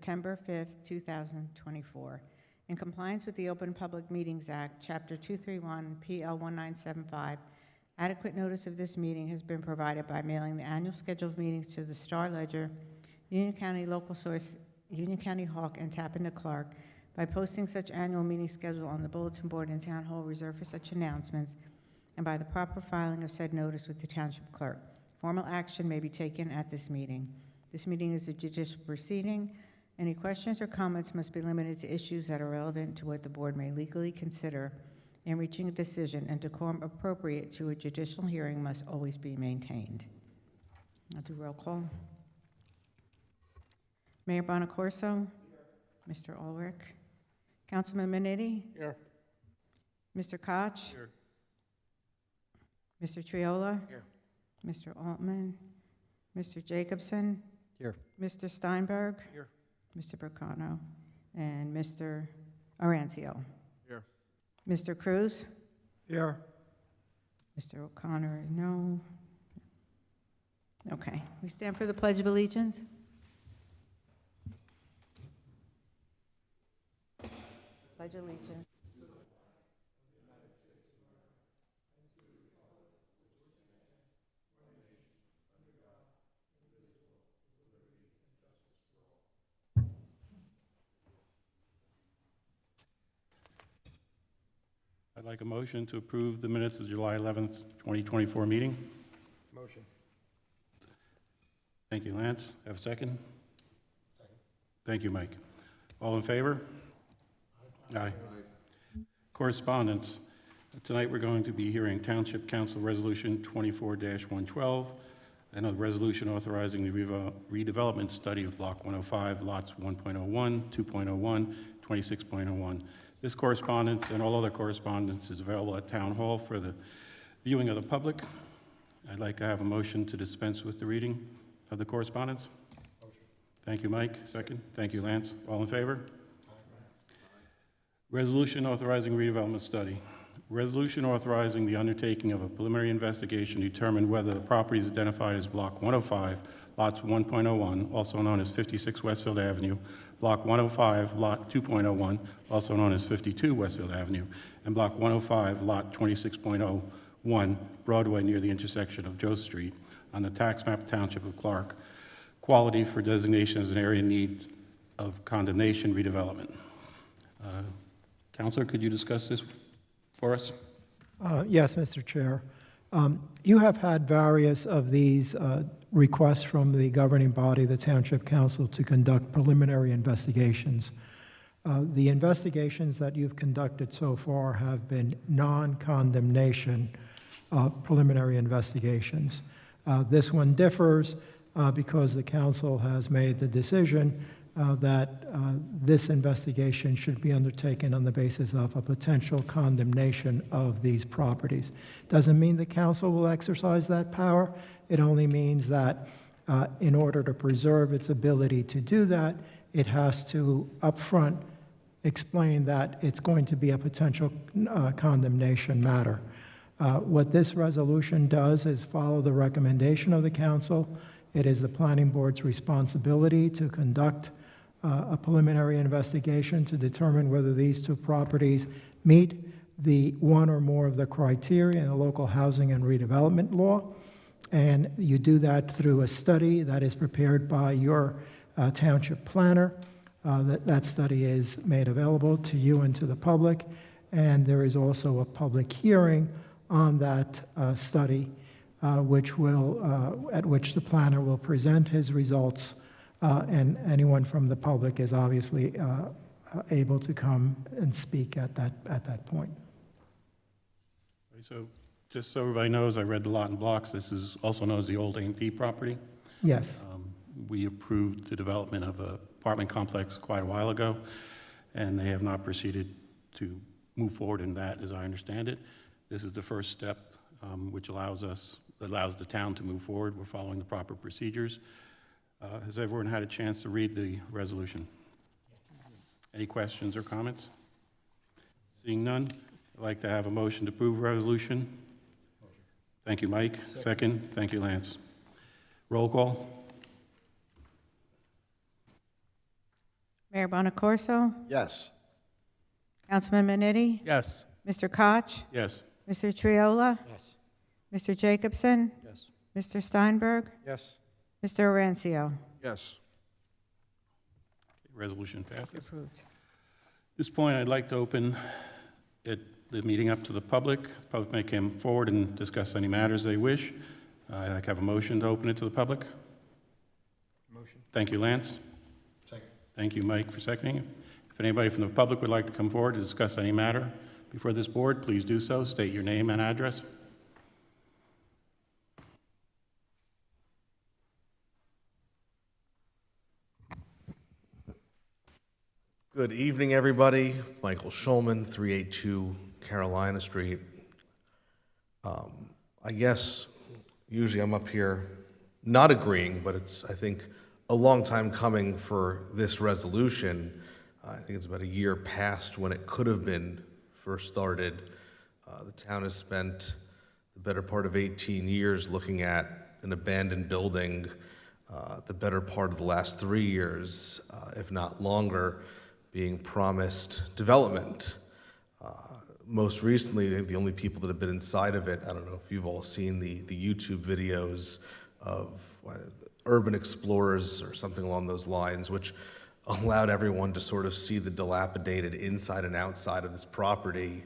September 5th, 2024. In compliance with the Open Public Meetings Act, Chapter 231, PL 1975, adequate notice of this meeting has been provided by mailing the annual schedule of meetings to the Star Ledger, Union County Local Source, Union County Hawk, and Tappan to Clark, by posting such annual meeting schedule on the bulletin board in Town Hall reserved for such announcements, and by the proper filing of said notice with the Township Clerk. Formal action may be taken at this meeting. This meeting is a judicial proceeding. Any questions or comments must be limited to issues that are relevant to what the board may legally consider in reaching a decision, and decorum appropriate to a judicial hearing must always be maintained. I'll do roll call. Mayor Bonacorso? Mr. Ulrich? Councilman Minetti? Here. Mr. Koch? Here. Mr. Triola? Here. Mr. Altman? Mr. Jacobson? Here. Mr. Steinberg? Here. Mr. Burcano? And Mr. Arancio? Here. Mr. Cruz? Here. Mr. O'Connor is no. Okay, we stand for the Pledge of Allegiance. Pledge allegiance. I'd like a motion to approve the minutes of July 11th, 2024 meeting. Motion. Thank you, Lance. Have a second? Second. Thank you, Mike. All in favor? Aye. Correspondence. Tonight we're going to be hearing Township Council Resolution 24-112 and a resolution authorizing the redevelopment study of Block 105, lots 1.01, 2.01, 26.01. This correspondence and all other correspondence is available at Town Hall for the viewing of the public. I'd like to have a motion to dispense with the reading of the correspondence. Motion. Thank you, Mike. Second. Thank you, Lance. All in favor? Resolution authorizing redevelopment study. Resolution authorizing the undertaking of a preliminary investigation to determine whether the property is identified as Block 105, lots 1.01, also known as 56 Westfield Avenue, Block 105, lot 2.01, also known as 52 Westfield Avenue, and Block 105, lot 26.01, Broadway near the intersection of Joe Street, on the tax map Township of Clark, quality for designation as an area in need of condemnation redevelopment. Councilor, could you discuss this for us? Yes, Mr. Chair. You have had various of these requests from the governing body, the Township Council, to conduct preliminary investigations. The investigations that you've conducted so far have been non-condemnation preliminary investigations. This one differs because the council has made the decision that this investigation should be undertaken on the basis of a potential condemnation of these properties. Doesn't mean the council will exercise that power. It only means that in order to preserve its ability to do that, it has to upfront explain that it's going to be a potential condemnation matter. What this resolution does is follow the recommendation of the council. It is the planning board's responsibility to conduct a preliminary investigation to determine whether these two properties meet the one or more of the criteria in the local housing and redevelopment law. And you do that through a study that is prepared by your township planner. That study is made available to you and to the public. And there is also a public hearing on that study, at which the planner will present his results. And anyone from the public is obviously able to come and speak at that point. So just so everybody knows, I read the lot and blocks. This is also known as the old A&P property. Yes. We approved the development of an apartment complex quite a while ago, and they have not proceeded to move forward in that, as I understand it. This is the first step, which allows the town to move forward. We're following the proper procedures. Has everyone had a chance to read the resolution? Any questions or comments? Seeing none, I'd like to have a motion to approve resolution. Motion. Thank you, Mike. Second. Thank you, Lance. Roll call. Mayor Bonaccorso, Yes. Councilman Minetti, Yes. Mr. Koch, Yes. Mr. Triola, Yes. Mr. Jacobson, Yes. Mr. Steinberg, Yes. Mr. Orencio. Yes. Resolution passes. Approved. At this point, I'd like to open the meeting up to the public. The public may come forward and discuss any matters they wish. I'd like to have a motion to open it to the public. Motion. Thank you, Lance. Second. Thank you, Mike, for seconding it. If anybody from the public would like to come forward to discuss any matter before this board, please do so. State your name and address. Good evening, everybody. Michael Schulman, 382 Carolina Street. I guess usually I'm up here not agreeing, but it's, I think, a long time coming for this resolution. I think it's about a year past when it could have been first started. The town has spent the better part of 18 years looking at an abandoned building, the better part of the last 3 years, if not longer, being promised development. Most recently, I think the only people that have been inside of it, I don't know if you've all seen the YouTube videos of urban explorers or something along those lines, which allowed everyone to sort of see the dilapidated inside and outside of this property.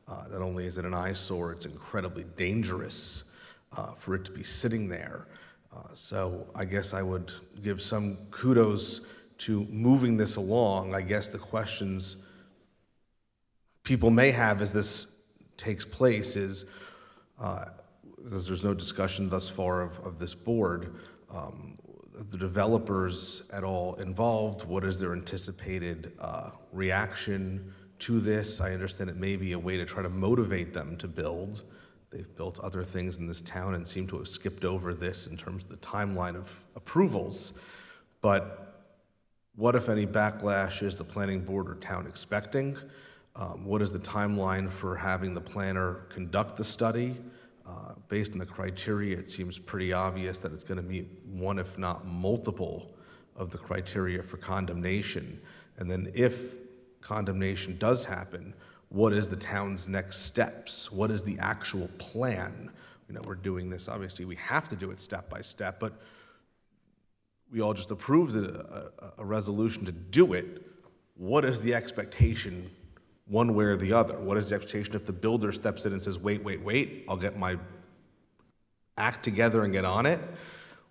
Not only is it an eyesore, it's incredibly dangerous for it to be sitting there. So I guess I would give some kudos to moving this along. I guess the questions people may have as this takes place is, because there's no discussion thus far of this board, the developers at all involved, what is their anticipated reaction to this? I understand it may be a way to try to motivate them to build. They've built other things in this town and seem to have skipped over this in terms of the timeline of approvals. But what, if any, backlash is the planning board or town expecting? What is the timeline for having the planner conduct the study? Based on the criteria, it seems pretty obvious that it's going to meet one, if not multiple, of the criteria for condemnation. And then if condemnation does happen, what is the town's next steps? What is the actual plan? You know, we're doing this, obviously we have to do it step by step, but we all just approved a resolution to do it. What is the expectation one way or the other? What is the expectation if the builder steps in and says, wait, I'll get my act together and get on it?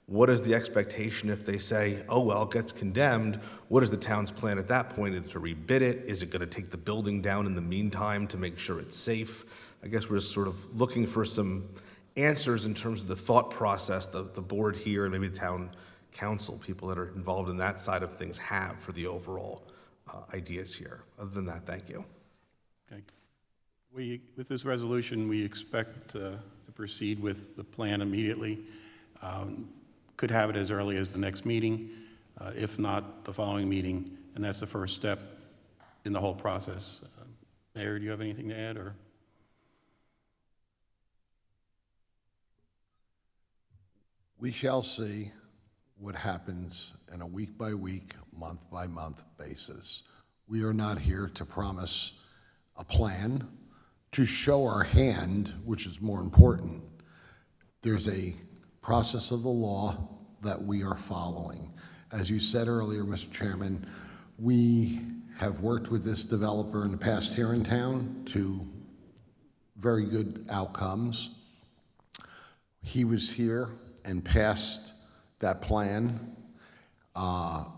What is the expectation if they say, oh, well, it gets condemned? What is the town's plan at that point? Is it to rebid it? Is it going to take the building down in the meantime to make sure it's safe? I guess we're just sort of looking for some answers in terms of the thought process the board here and maybe the town council, people that are involved in that side of things have for the overall ideas here. Other than that, thank you. Okay. With this resolution, we expect to proceed with the plan immediately. Could have it as early as the next meeting, if not the following meeting, and that's the first step in the whole process. Mayor, do you have anything to add, or? We shall see what happens on a week-by-week, month-by-month basis. We are not here to promise a plan, to show our hand, which is more important. There's a process of the law that we are following. As you said earlier, Mr. Chairman, we have worked with this developer in the past here in town to very good outcomes. He was here and passed that plan.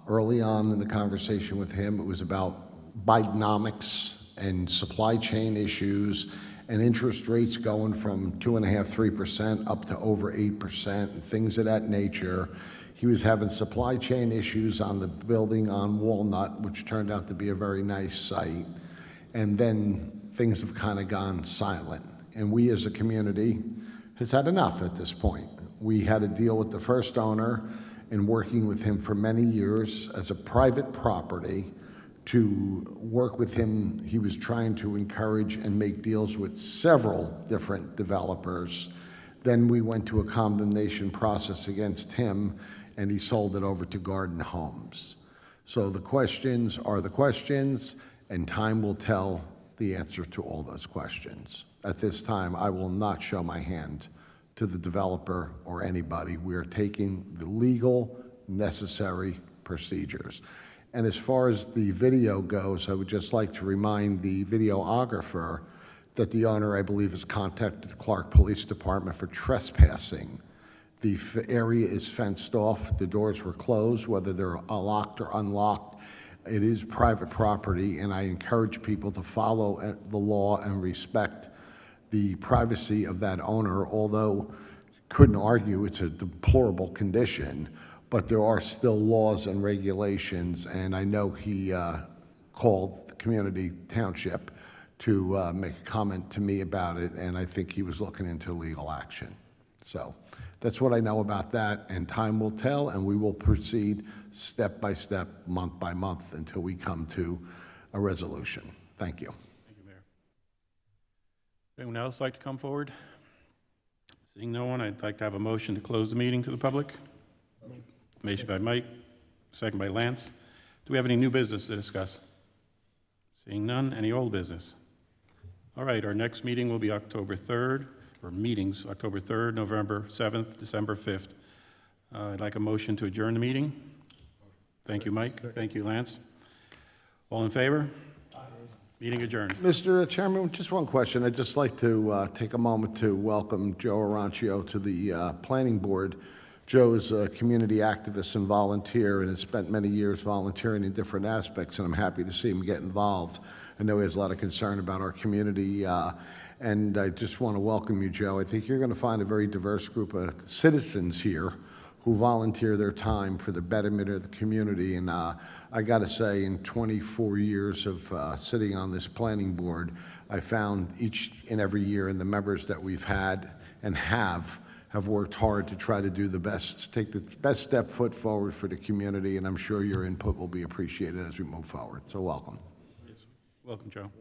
Early on in the conversation with him, it was about Bidenomics and supply chain issues and interest rates going from 2.5%, 3% up to over 8% and things of that nature. He was having supply chain issues on the building on Walnut, which turned out to be a very nice site. And then things have kind of gone silent. And we as a community has had enough at this point. We had to deal with the first owner and working with him for many years as a private property to work with him. He was trying to encourage and make deals with several different developers. Then we went to a condemnation process against him, and he sold it over to Garden Homes. So the questions are the questions, and time will tell the answer to all those questions. At this time, I will not show my hand to the developer or anybody. We are taking the legal, necessary procedures. And as far as the video goes, I would just like to remind the videographer that the owner, I believe, has contacted the Clark Police Department for trespassing. The area is fenced off, the doors were closed, whether they're locked or unlocked. It is private property, and I encourage people to follow the law and respect the privacy of that owner, although couldn't argue it's a deplorable condition, but there are still laws and regulations, and I know he called the community township to make a comment to me about it, and I think he was looking into legal action. So that's what I know about that, and time will tell, and we will proceed step by step, month by month, until we come to a resolution. Thank you. Thank you, Mayor. Anyone else like to come forward? Seeing no one, I'd like to have a motion to close the meeting to the public. Motion by Mike, second by Lance. Do we have any new business to discuss? Seeing none, any old business? All right, our next meeting will be October 3rd, or meetings, October 3rd, November 7th, December 5th. I'd like a motion to adjourn the meeting. Thank you, Mike. Thank you, Lance. All in favor? Meeting adjourned. Mr. Chairman, just one question. I'd just like to take a moment to welcome Joe Arancio to the Planning Board. Joe is a community activist and volunteer and has spent many years volunteering in different aspects, and I'm happy to see him get involved. I know he has a lot of concern about our community, and I just want to welcome you, Joe. I think you're going to find a very diverse group of citizens here who volunteer their time for the betterment of the community. And I got to say, in 24 years of sitting on this planning board, I found each and every year, and the members that we've had and have worked hard to try to do the best, take the best step foot forward for the community, and I'm sure your input will be appreciated as we move forward. So welcome. Welcome, Joe.